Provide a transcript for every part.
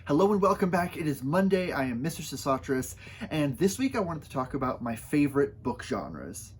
Hello and welcome back. It is Monday. I am Mr. Sisotris, and this week I wanted to talk about my favorite book genres.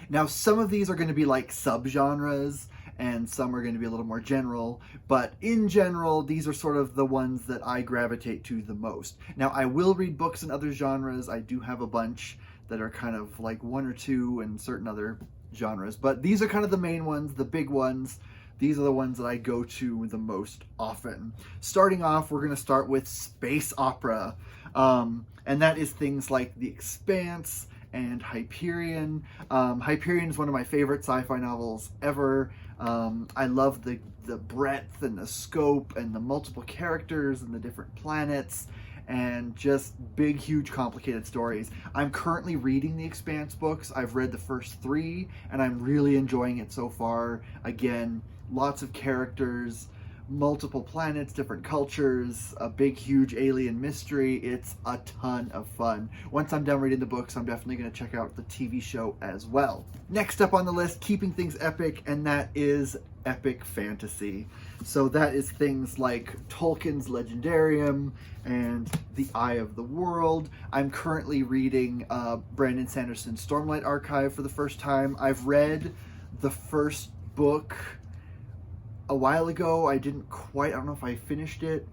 Now, some of these are going to be like subgenres, and some are going to be a little more general, but in general, these are sort of the ones that I gravitate to the most. Now, I will read books in other genres. I do have a bunch that are kind of like one or two in certain other genres, but these are kind of the main ones, the big ones. These are the ones that I go to the most often. Starting off, we're going to start with space opera, and that is things like The Expanse and Hyperion. Hyperion is one of my favorite sci-fi novels ever. I love the breadth and the scope and the multiple characters and the different planets and just big, huge, complicated stories. I'm currently reading the Expanse books. I've read the first 3, and I'm really enjoying it so far. Again, lots of characters, multiple planets, different cultures, a big, huge alien mystery. It's a ton of fun. Once I'm done reading the books, I'm definitely going to check out the TV show as well. Next up on the list, keeping things epic, and that is epic fantasy. So that is things like Tolkien's Legendarium and The Eye of the World. I'm currently reading Brandon Sanderson's Stormlight Archive for the first time. I've read the first book a while ago. I don't know if I finished it.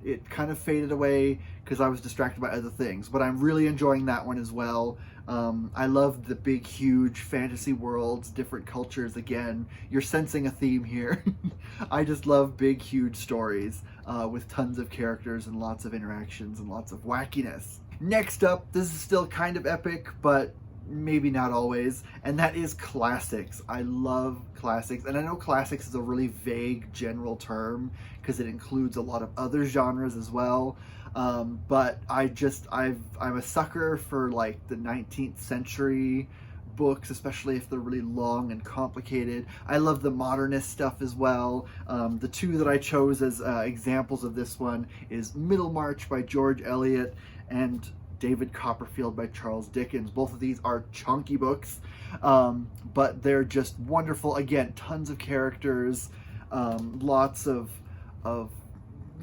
It kind of faded away because I was distracted by other things, but I'm really enjoying that one as well. I love the big, huge fantasy worlds, different cultures. Again, you're sensing a theme here. I just love big, huge stories with tons of characters and lots of interactions and lots of wackiness. Next up, this is still kind of epic, but maybe not always, and that is classics. I love classics, and I know classics is a really vague general term because it includes a lot of other genres as well, but I'm a sucker for like the 19th century books, especially if they're really long and complicated. I love the modernist stuff as well. The 2 that I chose as examples of this one is Middlemarch by George Eliot and David Copperfield by Charles Dickens. Both of these are chunky books, but they're just wonderful. Again, tons of characters, lots of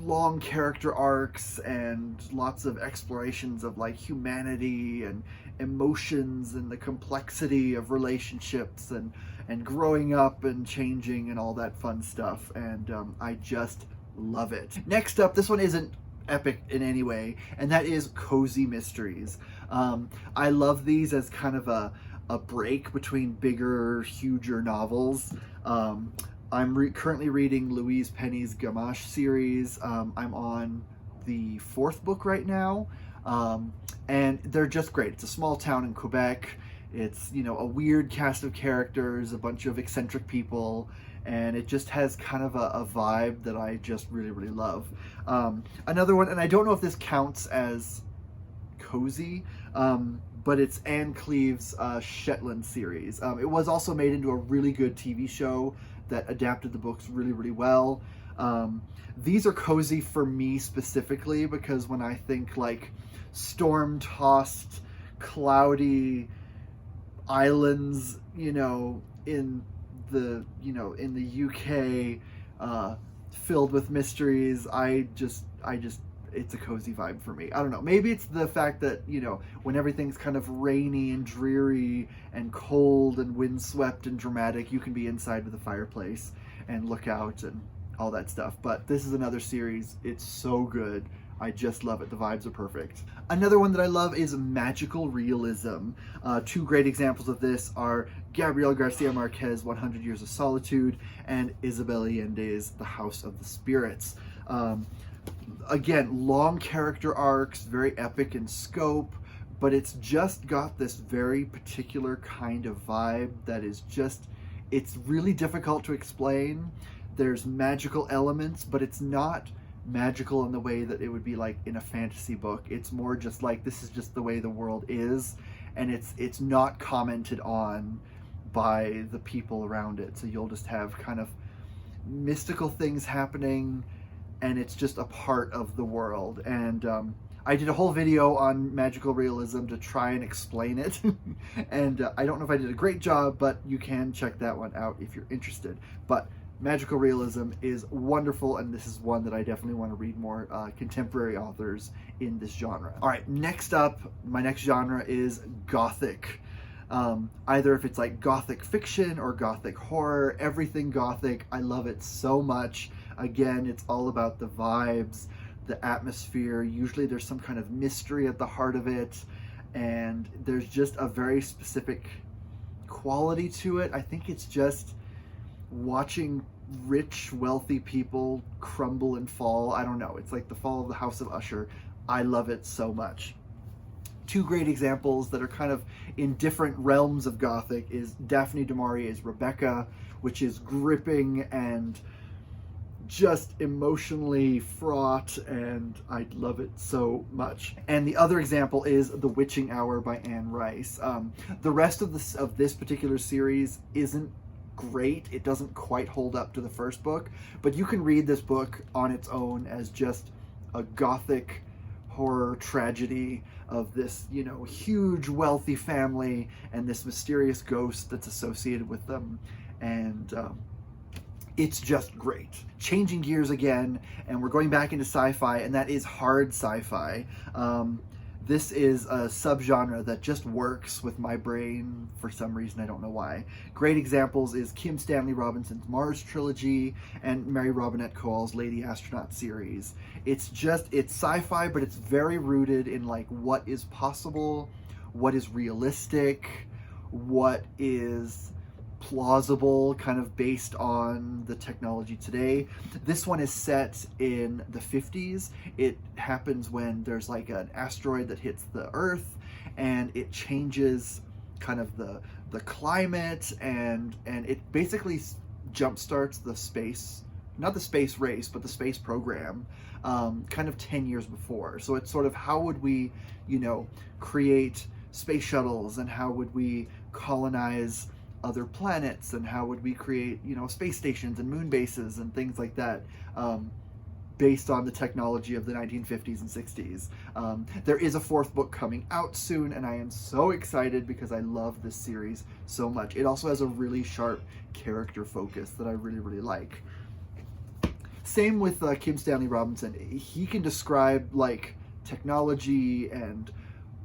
long character arcs, and lots of explorations of like humanity and emotions and the complexity of relationships and growing up and changing and all that fun stuff. And I just love it. Next up, this one isn't epic in any way, and that is cozy mysteries. I love these as kind of a break between bigger, huger novels. I'm currently reading Louise Penny's Gamache series. I'm on the 4th book right now, and they're just great. It's a small town in Quebec. It's, a weird cast of characters, a bunch of eccentric people, and it just has kind of a vibe that I just really, really love. Another one, and I don't know if this counts as cozy, but it's Anne Cleaves' Shetland series. It was also made into a really good TV show that adapted the books really, really well. These are cozy for me specifically because when I think like storm-tossed, cloudy islands, in the UK, filled with mysteries, it's a cozy vibe for me. I don't know, maybe it's the fact that, when everything's kind of rainy and dreary and cold and windswept and dramatic, you can be inside with a fireplace and look out and all that stuff. But this is another series. It's so good. I just love it. The vibes are perfect. Another one that I love is magical realism. 2 great examples of this are Gabriel Garcia Marquez' 100 Years of Solitude and Isabel Allende's The House of the Spirits. Again, long character arcs, very epic in scope, but it's just got this very particular kind of vibe that is it's really difficult to explain. There's magical elements, but it's not magical in the way that it would be like in a fantasy book. It's more just like, this is just the way the world is, and it's not commented on by the people around it. So you'll just have kind of mystical things happening, and it's just a part of the world. And I did a whole video on magical realism to try and explain it, and I don't know if I did a great job, but you can check that one out if you're interested. But magical realism is wonderful, and this is one that I definitely want to read more contemporary authors in this genre. All right, next up, my next genre is Gothic. Either if it's like Gothic fiction or Gothic horror, everything Gothic, I love it so much. Again, it's all about the vibes, the atmosphere. Usually there's some kind of mystery at the heart of it, and there's just a very specific quality to it. I think it's just watching rich, wealthy people crumble and fall. I don't know. It's like the fall of the House of Usher. I love it so much. Two great examples that are kind of in different realms of Gothic is Daphne du Maurier's Rebecca, which is gripping and just emotionally fraught, and I love it so much. And the other example is The Witching Hour by Anne Rice. The rest of this particular series isn't great. It doesn't quite hold up to the first book, but you can read this book on its own as just a Gothic horror tragedy of this, you know, huge wealthy family and this mysterious ghost that's associated with them, and it's just great. Changing gears again, and we're going back into sci-fi, and that is hard sci-fi. This is a subgenre that just works with my brain for some reason, I don't know why. Great examples is Kim Stanley Robinson's Mars trilogy and Mary Robinette Kowal's Lady Astronaut series. It's sci-fi, but it's very rooted in like what is possible, what is realistic, what is plausible, kind of based on the technology today. This one is set in the 50s. It happens when there's like an asteroid that hits the Earth, and it changes kind of the climate, and it basically jumpstarts the space, not the space race, but the space program, kind of 10 years before. So it's sort of, how would we, you know, create space shuttles, and how would we colonize other planets, and how would we create, you know, space stations and moon bases and things like that, based on the technology of the 1950s and 60s. There is a fourth book coming out soon, and I am so excited because I love this series so much. It also has a really sharp character focus that I really, really like. Same with Kim Stanley Robinson. He can describe like technology and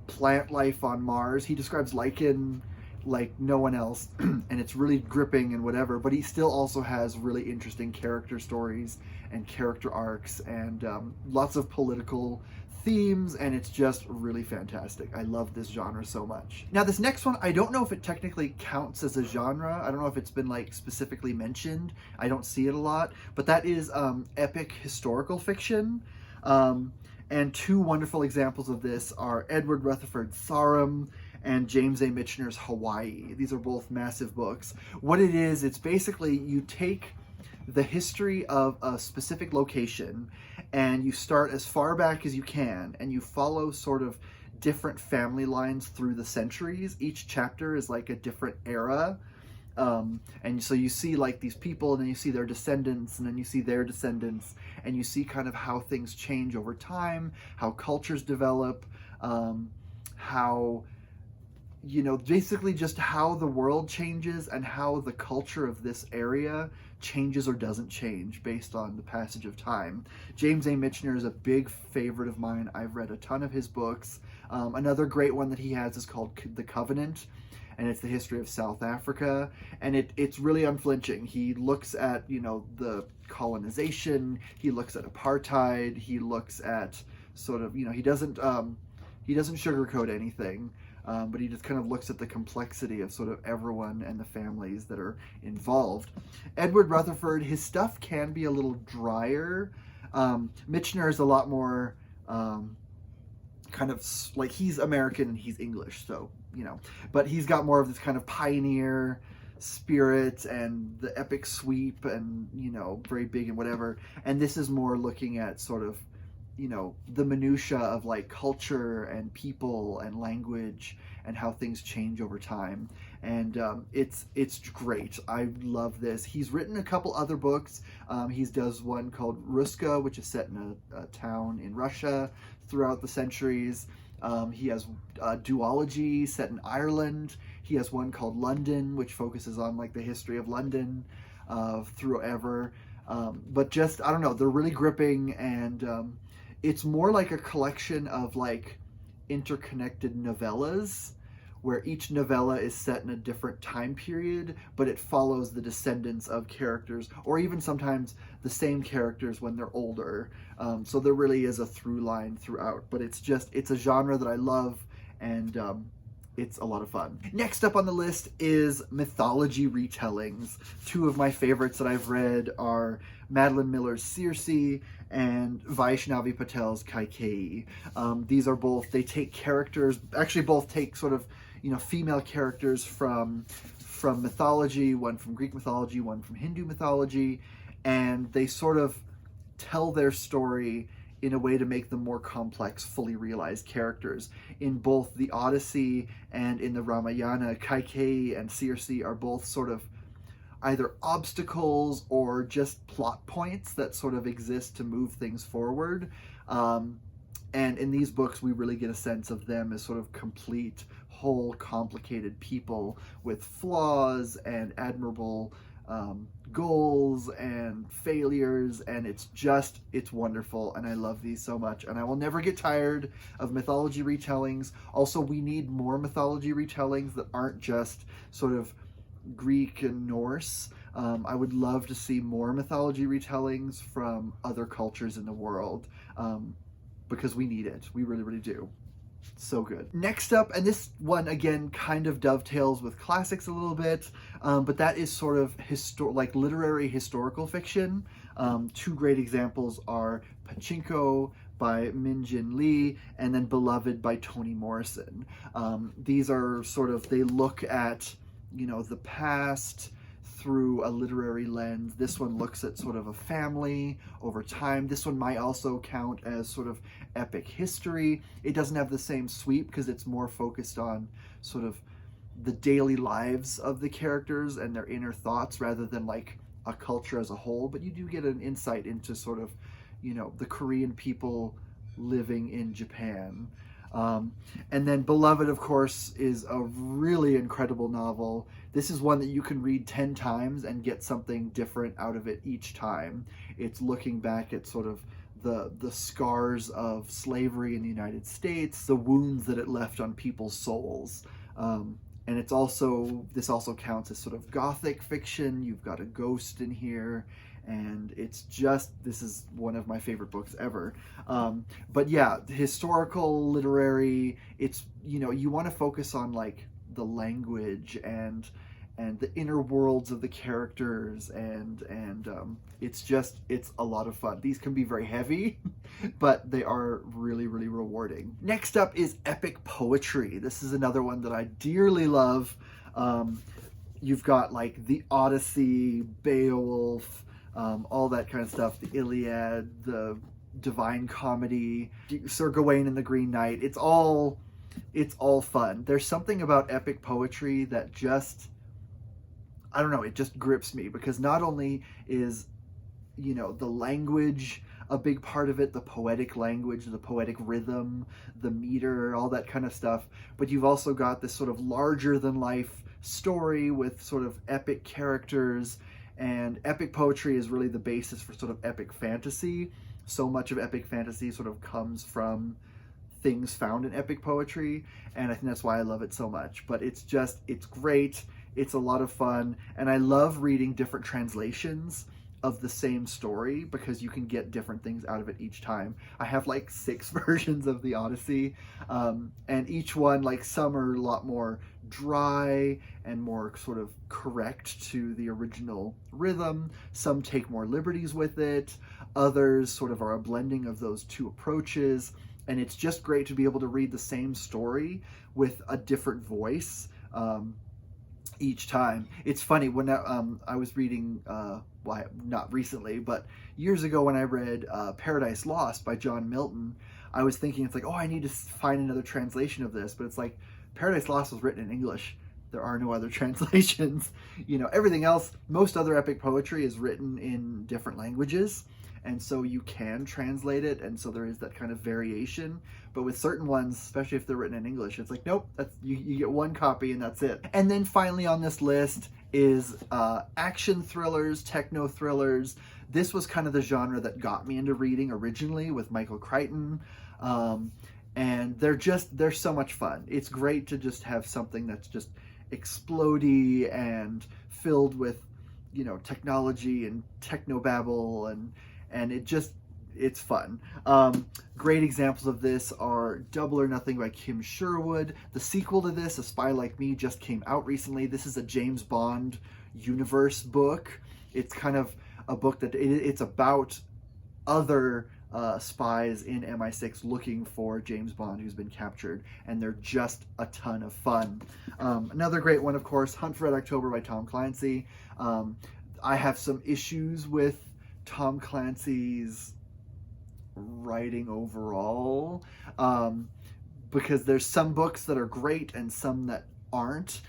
plant life on Mars. He describes lichen like no one else, and it's really gripping and whatever, but he still also has really interesting character stories and character arcs, and lots of political themes, and it's just really fantastic. I love this genre so much. Now this next one, I don't know if it technically counts as a genre. I don't know if it's been like specifically mentioned. I don't see it a lot, but that is epic historical fiction. And two wonderful examples of this are Edward Rutherford's Sarum and James A. Michener's Hawaii. These are both massive books. What it is, it's basically you take the history of a specific location and you start as far back as you can, and you follow sort of different family lines through the centuries. Each chapter is like a different era. And so you see like these people, and then you see their descendants, and then you see their descendants, and you see kind of how things change over time, how cultures develop, how, you know, basically just how the world changes and how the culture of this area changes or doesn't change based on the passage of time. James A. Michener is a big favorite of mine. I've read a ton of his books. Another great one that he has is called The Covenant, and it's the history of South Africa, and it's really unflinching. He looks at, you know, the colonization, he looks at apartheid, he looks at sort of, you know, he doesn't sugarcoat anything, but he just kind of looks at the complexity of sort of everyone and the families that are involved. Edward Rutherford, his stuff can be a little drier. Michener is a lot more kind of like, he's American and he's English, so, you know, but he's got more of this kind of pioneer spirit and the epic sweep, and, you know, very big and whatever. And this is more looking at sort of, you know, the minutia of like culture and people and language and how things change over time. and it's great. I love this. He's written a couple other books. He does one called Ruska, which is set in a town in Russia throughout the centuries. He has a duology set in Ireland. He has one called London, which focuses on like the history of London through ever. But just, I don't know, they're really gripping, and it's more like a collection of like interconnected novellas, where each novella is set in a different time period, but it follows the descendants of characters, or even sometimes the same characters when they're older. So there really is a through line throughout, but it's a genre that I love, and it's a lot of fun. Next up on the list is mythology retellings. Two of my favorites that I've read are Madeline Miller's Circe and Vaishnavi Patel's Kaikeyi. These are both, they take characters, actually both take sort of, female characters from mythology, one from Greek mythology, one from Hindu mythology, and they sort of tell their story in a way to make them more complex, fully realized characters. In both the Odyssey and in the Ramayana, Kaikeyi and Circe are both sort of either obstacles or just plot points that sort of exist to move things forward. And in these books, we really get a sense of them as sort of complete, whole, complicated people with flaws and admirable goals and failures, and it's wonderful, and I love these so much, and I will never get tired of mythology retellings. Also, we need more mythology retellings that aren't just sort of Greek and Norse. I would love to see more mythology retellings from other cultures in the world, because we need it. We really, really do. So good. Next up, and this one again kind of dovetails with classics a little bit, but that is sort of literary historical fiction. Two great examples are Pachinko by Min Jin Lee and then Beloved by Toni Morrison. These are sort of, they look at, the past through a literary lens. This one looks at sort of a family over time. This one might also count as sort of epic history. It doesn't have the same sweep because it's more focused on sort of the daily lives of the characters and their inner thoughts rather than like a culture as a whole. But you do get an insight into sort of, the Korean people living in Japan. And then Beloved, of course, is a really incredible novel. This is one that you can read 10 times and get something different out of it each time. It's looking back at sort of the scars of slavery in the United States, the wounds that it left on people's souls. And this also counts as sort of gothic fiction. You've got a ghost in here. And this is one of my favorite books ever. But yeah, historical, literary, it's, you want to focus on like the language and the inner worlds of the characters, and it's a lot of fun. These can be very heavy, but they are really, really rewarding. Next up is epic poetry. This is another one that I dearly love. You've got like the Odyssey, Beowulf, all that kind of stuff, the Iliad, the Divine Comedy, Sir Gawain and the Green Knight. It's all fun. There's something about epic poetry that I don't know, it just grips me, because not only is, the language a big part of it, the poetic language, the poetic rhythm, the meter, all that kind of stuff, but you've also got this sort of larger than life story with sort of epic characters. And epic poetry is really the basis for sort of epic fantasy. So much of epic fantasy sort of comes from things found in epic poetry, and I think that's why I love it so much. But it's great, it's a lot of fun, and I love reading different translations of the same story because you can get different things out of it each time. I have like 6 versions of the Odyssey, and each one, like some are a lot more dry and more sort of correct to the original rhythm. Some take more liberties with it. Others sort of are a blending of those two approaches. And it's just great to be able to read the same story with a different voice each time. It's funny, when I was reading, not recently, but years ago when I read Paradise Lost by John Milton, I was thinking, it's like, oh, I need to find another translation of this. But it's like, Paradise Lost was written in English. there are no other translations. You know, everything else, most other epic poetry is written in different languages, and so you can translate it, and so there is that kind of variation. But with certain ones, especially if they're written in English, it's like, nope, that's, you get one copy and that's it. And then finally on this list is action thrillers, techno thrillers. This was kind of the genre that got me into reading originally with Michael Crichton. And they're so much fun. It's great to just have something that's just explodey and filled with, you know, technology and technobabble, and it's fun. Great examples of this are Double or Nothing by Kim Sherwood. The sequel to this, A Spy Like Me, just came out recently. This is a James Bond universe book. It's kind of a book that it's about other spies in MI6 looking for James Bond who's been captured, and they're just a ton of fun. Another great one, of course, Hunt for Red October by Tom Clancy. I have some issues with Tom Clancy's writing overall, because there's some books that are great and some that aren't.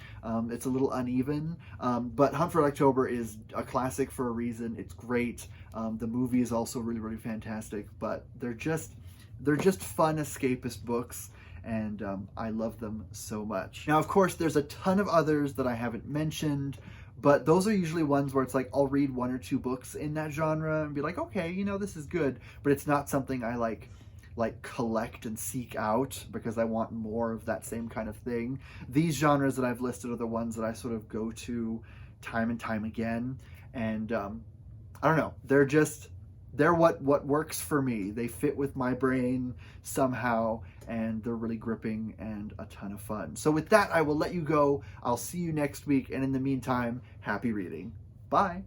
It's a little uneven, but Hunt for Red October is a classic for a reason. It's great. The movie is also really, really fantastic, but they're just fun escapist books, and I love them so much. Now, of course, there's a ton of others that I haven't mentioned, but those are usually ones where it's like I'll read one or two books in that genre and be like, okay, you know, this is good, but it's not something I like collect and seek out because I want more of that same kind of thing. These genres that I've listed are the ones that I sort of go to time and time again, and I don't know, they're what works for me. They fit with my brain somehow, and they're really gripping and a ton of fun. So with that, I will let you go. I'll see you next week, and in the meantime, happy reading. Bye.